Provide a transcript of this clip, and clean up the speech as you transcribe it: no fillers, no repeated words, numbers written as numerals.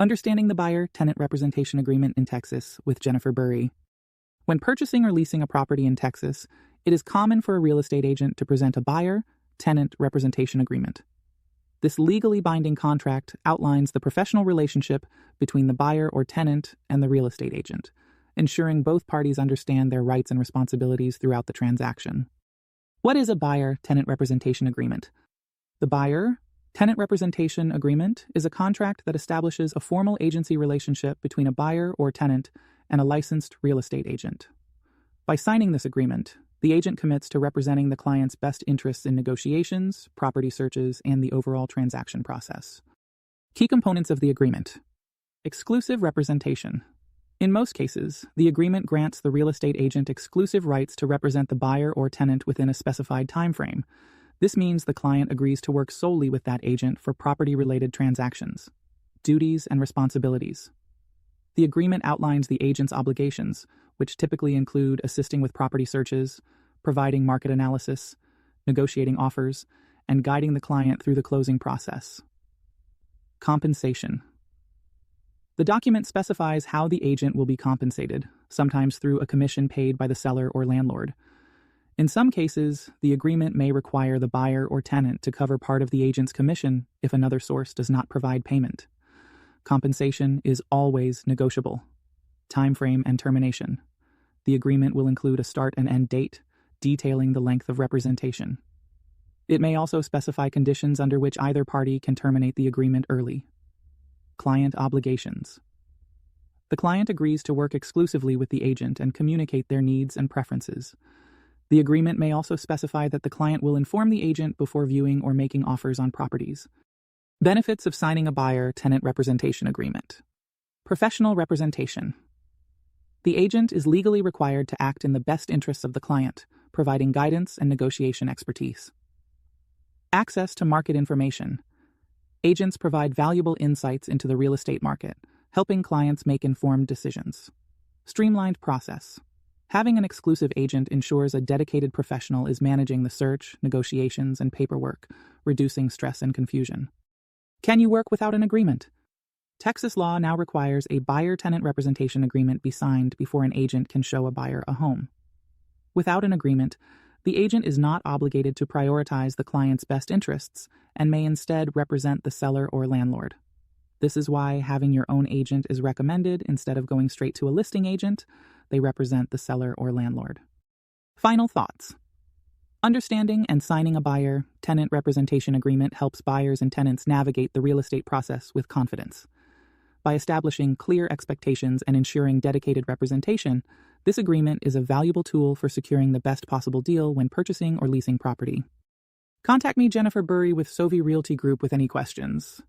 Understanding the Buyer-Tenant Representation Agreement in Texas with Jennifer Burry. When purchasing or leasing a property in Texas, it is common for a real estate agent to present a Buyer-Tenant Representation Agreement. This legally binding contract outlines the professional relationship between the buyer or tenant and the real estate agent, ensuring both parties understand their rights and responsibilities throughout the transaction. What is a Buyer-Tenant Representation Agreement? The Buyer-Tenant Representation Agreement is a contract that establishes a formal agency relationship between a buyer or tenant and a licensed real estate agent. By signing this agreement, the agent commits to representing the client's best interests in negotiations, property searches, and the overall transaction process. Key components of the agreement. Exclusive representation. In most cases, the agreement grants the real estate agent exclusive rights to represent the buyer or tenant within a specified time frame. This means the client agrees to work solely with that agent for property-related transactions. Duties and responsibilities. The agreement outlines the agent's obligations, which typically include assisting with property searches, providing market analysis, negotiating offers, and guiding the client through the closing process. Compensation. The document specifies how the agent will be compensated, sometimes through a commission paid by the seller or landlord. In some cases, the agreement may require the buyer or tenant to cover part of the agent's commission if another source does not provide payment. Compensation is always negotiable. Time frame and termination. The agreement will include a start and end date, detailing the length of representation. It may also specify conditions under which either party can terminate the agreement early. Client obligations. The client agrees to work exclusively with the agent and communicate their needs and preferences. The agreement may also specify that the client will inform the agent before viewing or making offers on properties. Benefits of signing a Buyer-Tenant Representation Agreement. Professional representation. The agent is legally required to act in the best interests of the client, providing guidance and negotiation expertise. Access to market information. Agents provide valuable insights into the real estate market, helping clients make informed decisions. Streamlined process. Having an exclusive agent ensures a dedicated professional is managing the search, negotiations, and paperwork, reducing stress and confusion. Can you work without an agreement? Texas law now requires a Buyer-Tenant Representation Agreement be signed before an agent can show a buyer a home. Without an agreement, the agent is not obligated to prioritize the client's best interests and may instead represent the seller or landlord. This is why having your own agent is recommended instead of going straight to a listing agent. They represent the seller or landlord. Final thoughts. Understanding and signing a Buyer-Tenant Representation Agreement helps buyers and tenants navigate the real estate process with confidence. By establishing clear expectations and ensuring dedicated representation, this agreement is a valuable tool for securing the best possible deal when purchasing or leasing property. Contact me, Jennifer Burry, with Sovi Realty Group with any questions.